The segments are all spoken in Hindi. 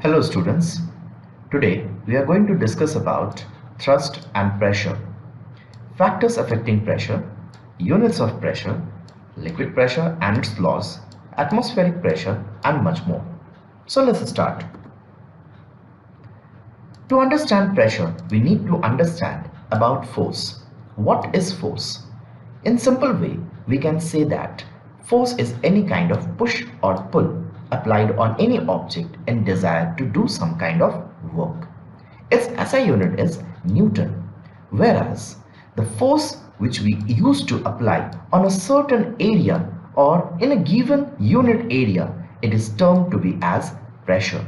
Hello students, today we are going to discuss about thrust and pressure, factors affecting pressure, units of pressure, liquid pressure and its laws, atmospheric pressure and much more. So let's start. To understand pressure, we need to understand about force. What is force? In simple way, we can say that force is any kind of push or pull applied on any object in desire to do some kind of work. Its SI unit is Newton, whereas the force which we use to apply on a certain area or in a given unit area, it is termed to be as pressure.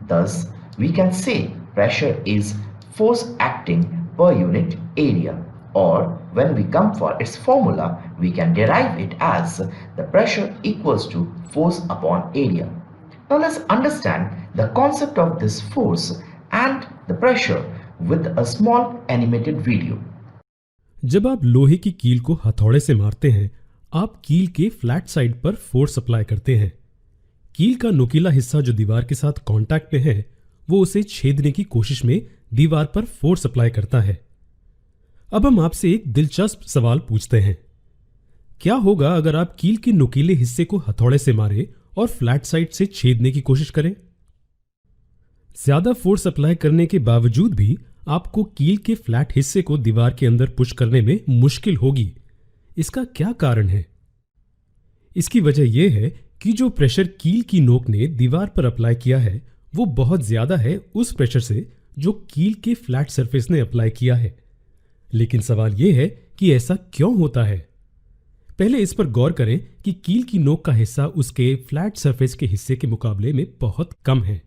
Thus, we can say pressure is force acting per unit area, or when we come for its formula, we can derive it as the pressure equals to force upon area. Now let's understand the concept of this force and the pressure with a small animated video. जब आप लोहे की कील को हथौड़े से मारते हैं, आप कील के फ्लैट साइड पर फोर्स अप्लाई करते हैं। कील का नुकीला हिस्सा जो दीवार के साथ कांटेक्ट में है, वो उसे छेदने की कोशिश में दीवार पर फोर्स अप्लाई करता है। अब हम आपसे एक दिलचस्प सवाल पूछते हैं। क्या होगा अगर आप कील के नुकीले हिस्से को हथौड़े से मारें और फ्लैट साइड से छेदने की कोशिश करें? ज्यादा फोर्स अप्लाई करने के बावजूद भी आपको कील के फ्लैट हिस्से को दीवार के अंदर पुश करने में मुश्किल होगी। इसका क्या कारण है? इसकी वजह यह है कि जो प्रेशर कील की नोक ने दीवार पर अप्लाई किया है, वो बहुत ज्यादा है उस प्रेशर से जो कील के फ्लैट सरफेस ने अप्लाई किया है। लेकिन सवाल यह है कि ऐसा क्यों होता है? पहले इस पर गौर करें कि कील की नोक का हिस्सा उसके फ्लैट सरफेस के हिस्से के मुकाबले में बहुत कम है।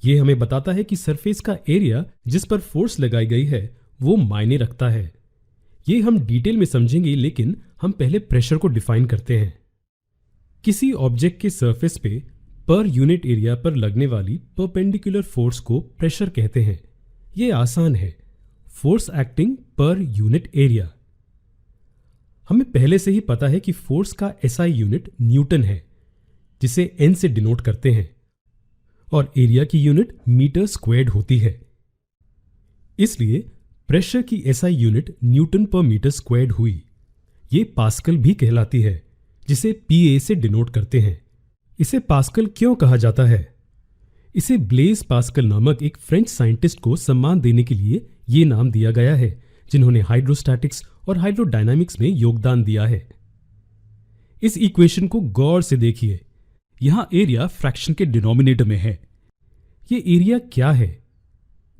यह हमें बताता है कि सरफेस का एरिया जिस पर फोर्स लगाई गई है वो मायने रखता है। ये हम डिटेल में समझेंगे, लेकिन हम पहले प्रेशर को डिफाइन करते हैं। किसी ऑब्जेक्ट के सरफेस पे पर यूनिट एरिया पर लगने वाली परपेंडिकुलर फोर्स को प्रेशर कहते हैं। यह आसान है, force acting per unit area. हमें पहले से ही पता है कि फोर्स का एसआई यूनिट न्यूटन है, जिसे एन से डिनोट करते हैं, और एरिया की यूनिट मीटर स्क्वायर्ड होती है। इसलिए प्रेशर की एसआई यूनिट न्यूटन पर मीटर स्क्वायर्ड हुई। ये पास्कल भी कहलाती है, जिसे पीए से डिनोट करते हैं। इसे पास्कल क्यों कहा जाता है? इसे ब्लेज पास्कल नामक एक फ्रेंच साइंटिस्ट को सम्मान देने के लिए ये नाम दिया गया है, जिन्होंने हाइड्रोस्टैटिक्स और हाइड्रोडायनामिक्स में योगदान दिया है। इस इक्वेशन को गौर से देखिए। यहां एरिया फ्रैक्शन के डिनोमिनेटर में है। ये एरिया क्या है?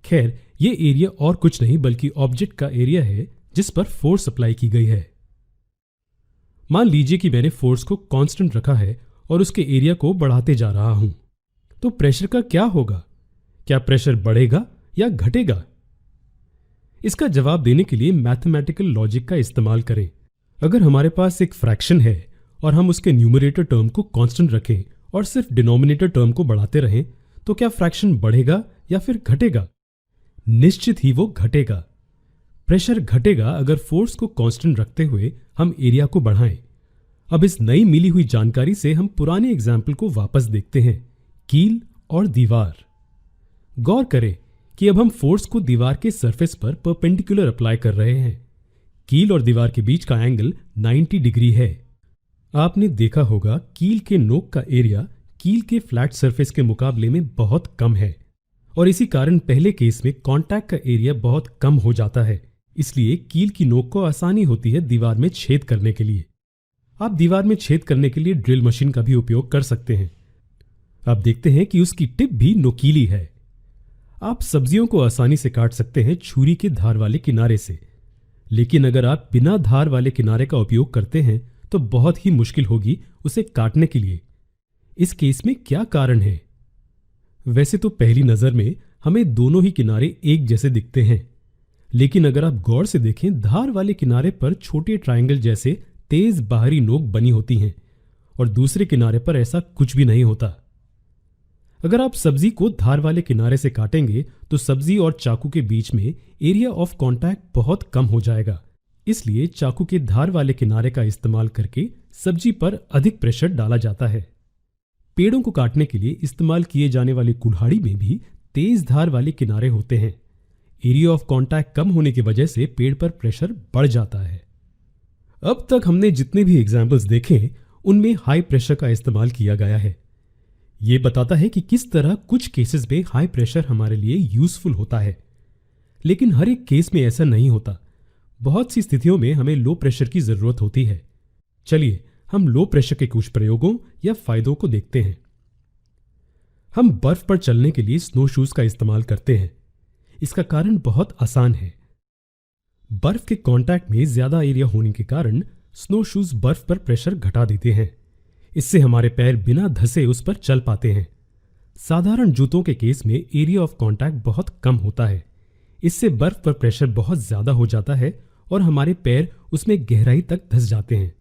खैर, ये एरिया और कुछ नहीं बल्कि ऑब्जेक्ट का एरिया है जिस पर फोर्स अप्लाई की गई है। मान लीजिए कि मैंने फोर्स को कांस्टेंट रखा है और उसके एरिया को बढ़ाते जा रहा हूं, तो प्रेशर का क्या होगा? क्या प्रेशर बढ़ेगा या घटेगा? इसका जवाब देने के लिए मैथमेटिकल लॉजिक का इस्तेमाल करें। अगर हमारे पास एक फ्रैक्शन है और हम उसके न्यूमरेटर टर्म को कांस्टेंट रखें और सिर्फ डिनोमिनेटर टर्म को बढ़ाते रहें, तो क्या फ्रैक्शन बढ़ेगा या फिर घटेगा? निश्चित ही वो घटेगा। प्रेशर घटेगा अगर फोर्स को कांस्टेंट रखते हुए हम एरिया को बढ़ाएं। अब इस नई मिली हुई जानकारी से हम पुराने एग्जाम्पल को वापस देखते हैं, कील और दीवार। गौर करें कि अब हम फोर्स को दीवार के सरफेस पर परपेंडिकुलर अप्लाई कर रहे हैं। कील और दीवार के बीच का एंगल 90 डिग्री है। आपने देखा होगा कील के नोक का एरिया कील के फ्लैट सरफेस के मुकाबले में बहुत कम है, और इसी कारण पहले केस में कांटेक्ट का एरिया बहुत कम हो जाता है। इसलिए कील की नोक को आसानी होती है दीवार में छेद करने के लिए। आप दीवार में छेद करने के लिए ड्रिल मशीन का भी उपयोग कर सकते हैं। आप देखते हैं कि उसकी टिप भी नुकीली है। आप सब्जियों को आसानी से काट सकते हैं छुरी के धार वाले किनारे से, लेकिन अगर आप बिना धार वाले किनारे का उपयोग करते हैं तो बहुत ही मुश्किल होगी उसे काटने के लिए। इस केस में क्या कारण है? वैसे तो पहली नजर में हमें दोनों ही किनारे एक जैसे दिखते हैं, लेकिन अगर आप गौर से देखें, धार वाले किनारे पर छोटे ट्रायंगल जैसे तेज बाहरी नोक बनी होती हैं और दूसरे किनारे पर ऐसा कुछ भी नहीं होता। अगर आप सब्जी को धार वाले किनारे से काटेंगे तो सब्जी और चाकू के बीच में एरिया ऑफ कांटेक्ट बहुत कम हो जाएगा। इसलिए चाकू के धार वाले किनारे का इस्तेमाल करके सब्जी पर अधिक प्रेशर डाला जाता है। पेड़ों को काटने के लिए इस्तेमाल किए जाने वाली कुल्हाड़ी में भी तेज धार वाले किनारे होते हैं। एरिया ऑफ कांटेक्ट कम होने की वजह से पेड़ पर प्रेशर बढ़ जाता है। अब तक हमने जितने भी एग्जाम्पल्स देखे उनमें हाई प्रेशर का इस्तेमाल किया गया है। यह बताता है कि किस तरह कुछ केसेस में हाई प्रेशर हमारे लिए यूजफुल होता है, लेकिन हर एक केस में ऐसा नहीं होता। बहुत सी स्थितियों में हमें लो प्रेशर की जरूरत होती है। चलिए हम लो प्रेशर के कुछ प्रयोगों या फायदों को देखते हैं। हम बर्फ पर चलने के लिए स्नो शूज का इस्तेमाल करते हैं। इसका कारण बहुत आसान है। बर्फ के कांटेक्ट में ज्यादा एरिया होने के कारण स्नो शूज बर्फ पर प्रेशर घटा देते हैं। इससे हमारे पैर बिना धंसे उस पर चल पाते हैं। साधारण जूतों के केस में एरिया ऑफ कांटेक्ट बहुत कम होता है। इससे बर्फ पर प्रेशर बहुत ज्यादा हो जाता है और हमारे पैर उसमें गहराई तक धंस जाते हैं।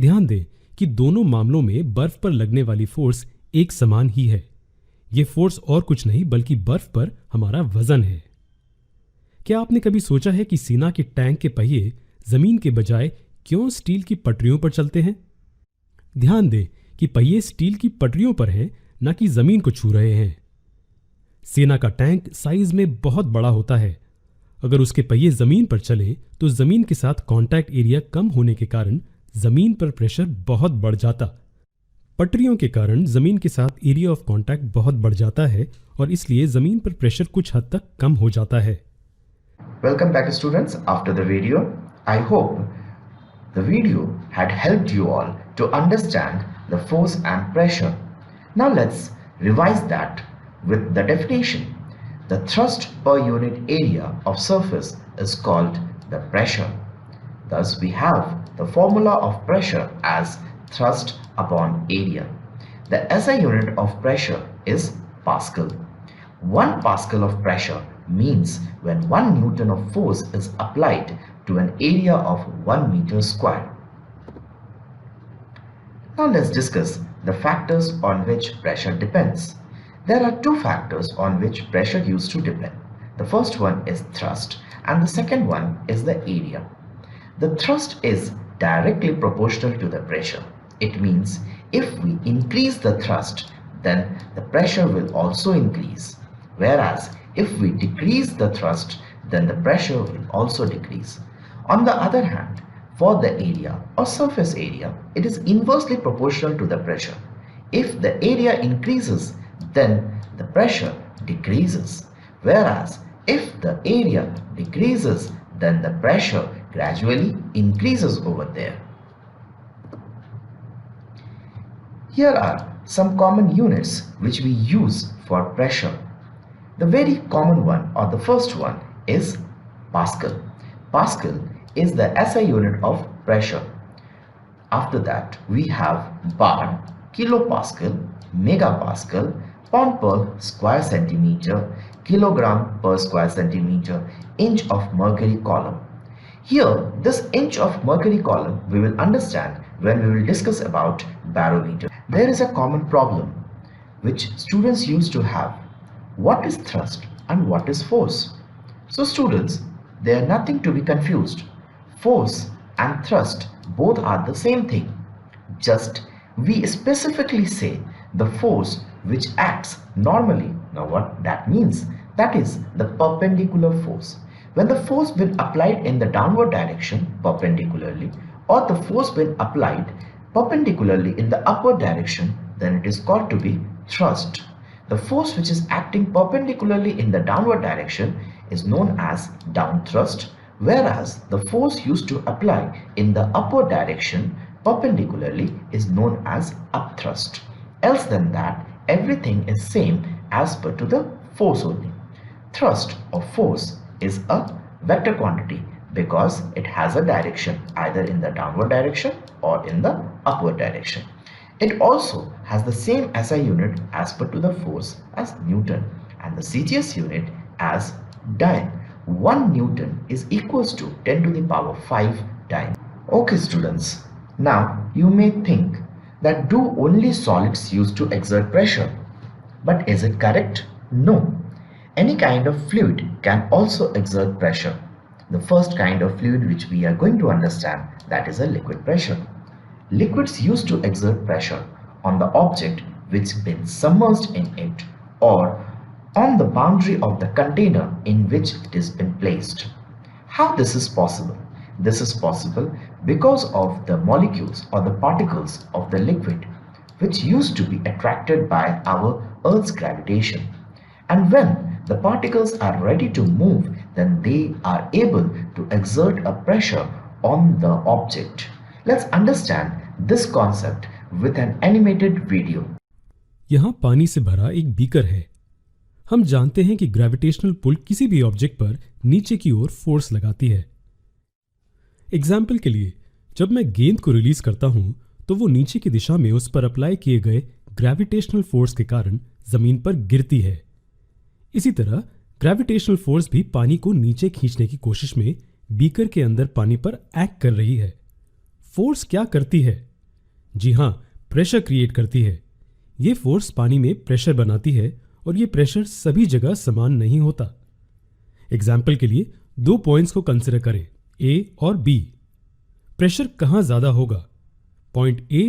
ध्यान दें कि दोनों मामलों में बर्फ पर लगने वाली फोर्स एक समान ही है। यह फोर्स और कुछ नहीं बल्कि बर्फ पर हमारा वजन है। क्या आपने कभी सोचा है कि सीना के टैंक के पहिए जमीन के बजाय क्यों स्टील की पटरियों पर चलते हैं? ध्यान दें कि पहिए स्टील की पटरियों पर हैं, न कि जमीन को छू रहे हैं। सेना का टैंक साइज में बहुत बड़ा होता है। अगर उसके पहिए जमीन पर चले तो जमीन के साथ कांटेक्ट एरिया कम होने के कारण जमीन पर प्रेशर बहुत बढ़ जाता। पटरियों के कारण जमीन के साथ एरिया ऑफ कांटेक्ट बहुत बढ़ जाता है और इसलिए जमीन पर प्रेशर कुछ हद तक कम हो जाता है। Welcome back, students. After the video, I hope the video had helped you all to understand the force and pressure. Now let's revise that with the definition. The thrust per unit area of surface is called the pressure. Thus we have the formula of pressure as thrust upon area. The SI unit of pressure is Pascal. 1 Pascal of pressure means when 1 Newton of force is applied to an area of 1 meter square. Now let's discuss the factors on which pressure depends. There are 2 factors on which pressure used to depend. The first one is thrust and the second one is the area. The thrust is directly proportional to the pressure. It means if we increase the thrust, then the pressure will also increase. Whereas if we decrease the thrust, then the pressure will also decrease. On the other hand, for the area or surface area, it is inversely proportional to the pressure. If the area increases, then the pressure decreases. Whereas if the area decreases, then the pressure gradually increases over there. Here are some common units which we use for pressure. The very common one or the first one is Pascal. Pascal is the SI unit of pressure. After that we have bar, kilopascal, megapascal, pound per square centimeter, kilogram per square centimeter, inch of mercury column. Here this inch of mercury column we will understand when we will discuss about barometer. There is a common problem which students used to have. What is thrust and what is force? So students, they are nothing to be confused. Force and thrust both are the same thing. Just we specifically say the force which acts normally. Now what that means? That is the perpendicular force. When the force been applied in the downward direction perpendicularly, or the force been applied perpendicularly in the upward direction, then it is called to be thrust. The force which is acting perpendicularly in the downward direction is known as down thrust, whereas the force used to apply in the upward direction perpendicularly is known as up thrust. Else than that, everything is same as per to the force only. Thrust or force is a vector quantity because it has a direction either in the downward direction or in the upward direction. It also has the same SI unit as per to the force as Newton and the CGS unit as dyne. 1 Newton is equals to 10 to the power 5 dyne. Okay students, now you may think that do only solids used to exert pressure? But is it correct? No. Any kind of fluid can also exert pressure. The first kind of fluid which we are going to understand, that is a liquid pressure. Liquids used to exert pressure on the object which been submerged in it or on the boundary of the container in which it has been placed. How this is possible? This is possible because of the molecules or the particles of the liquid which used to be attracted by our Earth's gravitation. And when the particles are ready to move, then they are able to exert a pressure on the object. Let's understand this concept with an animated video. यहाँ पानी से भरा एक बीकर है। हम जानते हैं कि ग्रेविटेशनल पुल किसी भी ऑब्जेक्ट पर नीचे की ओर फोर्स लगाती है। एग्जाम्पल के लिए, जब मैं गेंद को रिलीज करता हूं तो वो नीचे की दिशा में उस पर अप्लाई किए गए ग्रेविटेशनल फोर्स के कारण जमीन पर गिरती है। इसी तरह ग्रेविटेशनल फोर्स भी पानी को नीचे खींचने की कोशिश में बीकर के अंदर पानी पर एक्ट कर रही है। फोर्स क्या करती है? जी हां, प्रेशर क्रिएट करती है। ये फोर्स पानी में प्रेशर बनाती है और ये प्रेशर सभी जगह समान नहीं होता। एग्जाम्पल के लिए 2 पॉइंट्स को कंसिडर करें, ए और बी। प्रेशर कहां ज्यादा होगा, पॉइंट ए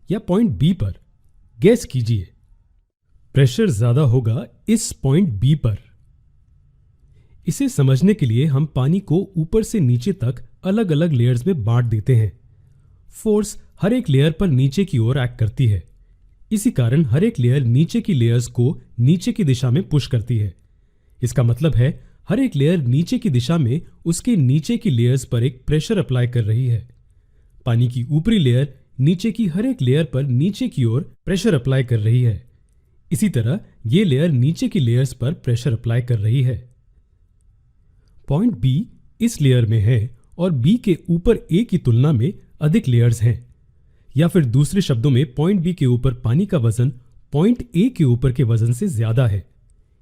या पॉइंट बी पर? गैस कीजिए। प्रेशर ज्यादा होगा इस पॉइंट बी पर। इसे समझने के लिए हम पानी को ऊपर से नीचे तक अलग अलग लेयर्स में बांट देते हैं। फोर्स हर एक लेयर पर नीचे की ओर एक्ट करती है। इसी कारण हर एक लेयर नीचे की लेयर्स को नीचे की दिशा में पुश करती है। इसका मतलब है हर एक लेयर नीचे की दिशा में उसके नीचे की लेयर्स पर एक प्रेशर अप्लाई कर रही है। पानी की ऊपरी लेयर नीचे की हर एक लेयर पर नीचे की ओर प्रेशर अप्लाई कर रही है। इसी तरह ये लेयर नीचे की लेयर्स पर प्रेशर अप्लाई कर रही है। पॉइंट बी इस लेयर में है और बी के ऊपर ए की तुलना में अधिक लेयर्स हैं। या फिर दूसरे शब्दों में पॉइंट बी के ऊपर पानी का वजन पॉइंट ए के ऊपर के वजन से ज्यादा है।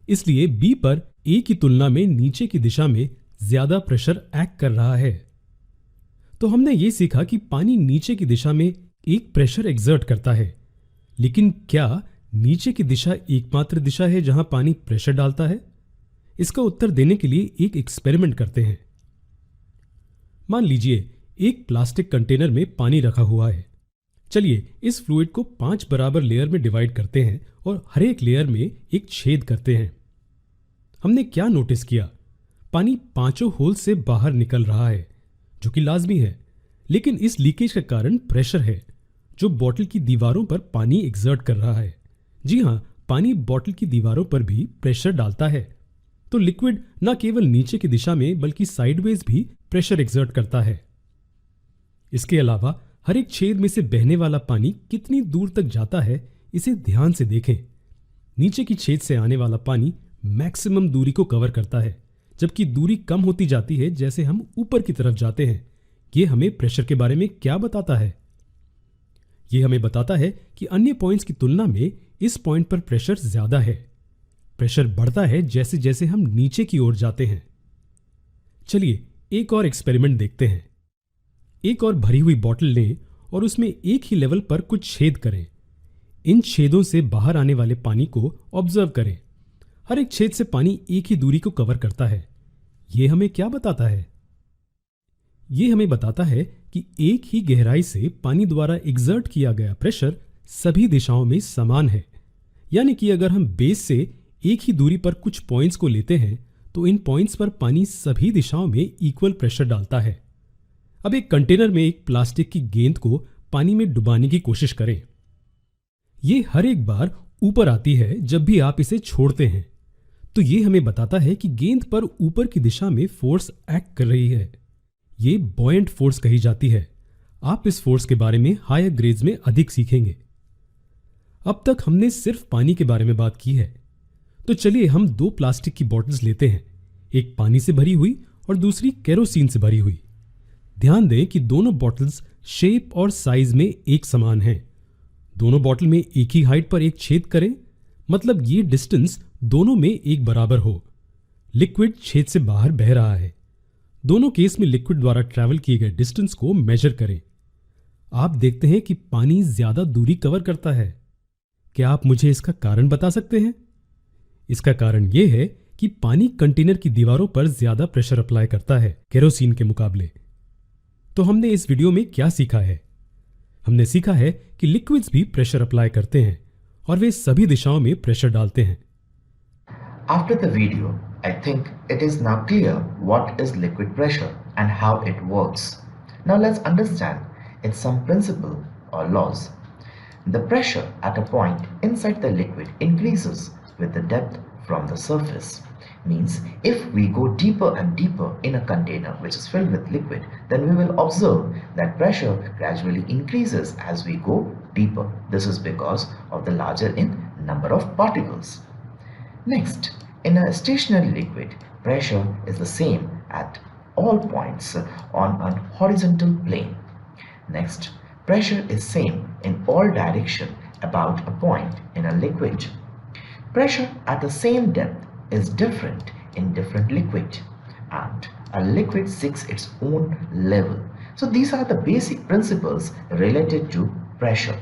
इसलिए बी पर ए की तुलना में नीचे की दिशा में ज्यादा प्रेशर एक्ट कर रहा है। तो हमने ये सीखा कि पानी नीचे की दिशा में एक प्रेशर एक्सर्ट करता है, लेकिन क्या नीचे की दिशा एकमात्र दिशा है जहां पानी प्रेशर डालता है? इसका उत्तर देने के लिए एक एक्सपेरिमेंट करते हैं। मान लीजिए एक प्लास्टिक कंटेनर में पानी रखा हुआ है। चलिए इस फ्लूइड को 5 बराबर लेयर में डिवाइड करते हैं और हर एक लेयर में एक छेद करते हैं। हमने क्या नोटिस किया? पानी 5 होल से बाहर निकल रहा है, जो कि लाजमी है, लेकिन इस लीकेज का कारण प्रेशर है जो बोतल की दीवारों पर पानी एक्सर्ट कर रहा है। जी हां, पानी बोतल की दीवारों पर भी प्रेशर डालता है। तो लिक्विड न केवल नीचे की दिशा में बल्कि साइडवेज भी प्रेशर एक्सर्ट करता है। इसके अलावा हर एक छेद में से बहने वाला पानी कितनी दूर तक जाता है, इसे ध्यान से देखें। नीचे की छेद से आने वाला पानी मैक्सिमम दूरी को कवर करता है, जबकि दूरी कम होती जाती है जैसे हम ऊपर की तरफ जाते हैं। यह हमें प्रेशर के बारे में क्या बताता है? यह हमें बताता है कि अन्य पॉइंट्स की तुलना में इस पॉइंट पर प्रेशर ज्यादा है। प्रेशर बढ़ता है जैसे जैसे हम नीचे की ओर जाते हैं। चलिए एक और एक्सपेरिमेंट देखते हैं। एक और भरी हुई बोतल लें और उसमें एक ही लेवल पर कुछ छेद करें। इन छेदों से बाहर आने वाले पानी को ऑब्जर्व करें। हर एक छेद से पानी एक ही दूरी को कवर करता है। यह हमें क्या बताता है? यह हमें बताता है कि एक ही गहराई से पानी द्वारा एक्सर्ट किया गया प्रेशर सभी दिशाओं में समान है। यानी कि अगर हम बेस से एक ही दूरी पर कुछ पॉइंट्स को लेते हैं तो इन पॉइंट्स पर पानी सभी दिशाओं में इक्वल प्रेशर डालता है। अब एक कंटेनर में एक प्लास्टिक की गेंद को पानी में डुबाने की कोशिश करें। यह हर एक बार ऊपर आती है जब भी आप इसे छोड़ते हैं। तो यह हमें बताता है कि गेंद पर ऊपर की दिशा में फोर्स एक्ट कर रही है। ये बॉयंट फोर्स कही जाती है। आप इस फोर्स के बारे में हायर ग्रेड्स में अधिक सीखेंगे। अब तक हमने सिर्फ पानी के बारे में बात की है। तो चलिए हम 2 प्लास्टिक की बॉटल्स लेते हैं, एक पानी से भरी हुई और दूसरी केरोसिन से भरी हुई। ध्यान दें कि दोनों बॉटल्स शेप और साइज में एक समान हैं। दोनों बॉटल में एक ही हाइट पर एक छेद करें, मतलब ये डिस्टेंस दोनों में एक बराबर हो। लिक्विड छेद से बाहर बह रहा है। दोनों केस में लिक्विड द्वारा ट्रैवल किए गए डिस्टेंस को मेजर करें। आप देखते हैं कि पानी ज्यादा दूरी कवर करता है। क्या आप मुझे इसका कारण बता सकते हैं? इसका कारण यह है कि पानी कंटेनर की दीवारों पर ज्यादा प्रेशर अप्लाई करता है केरोसिन के मुकाबले। तो हमने इस वीडियो में क्या सीखा है? हमने सीखा है कि लिक्विड्स भी प्रेशर अप्लाई करते हैं और वे सभी दिशाओं में प्रेशर डालते हैं। After the video, I think it is now clear what is liquid pressure and how it works. Now let's understand its some principle or laws. The pressure at a point inside the liquid increases with the depth from the surface. Means if we go deeper and deeper in a container which is filled with liquid, then we will observe that pressure gradually increases as we go deeper. This is because of the larger in number of particles. Next, in a stationary liquid, pressure is the same at all points on a horizontal plane. Next, pressure is same in all direction about a point in a liquid. Pressure at the same depth is different in different liquid, and a liquid seeks its own level. So these are the basic principles related to pressure.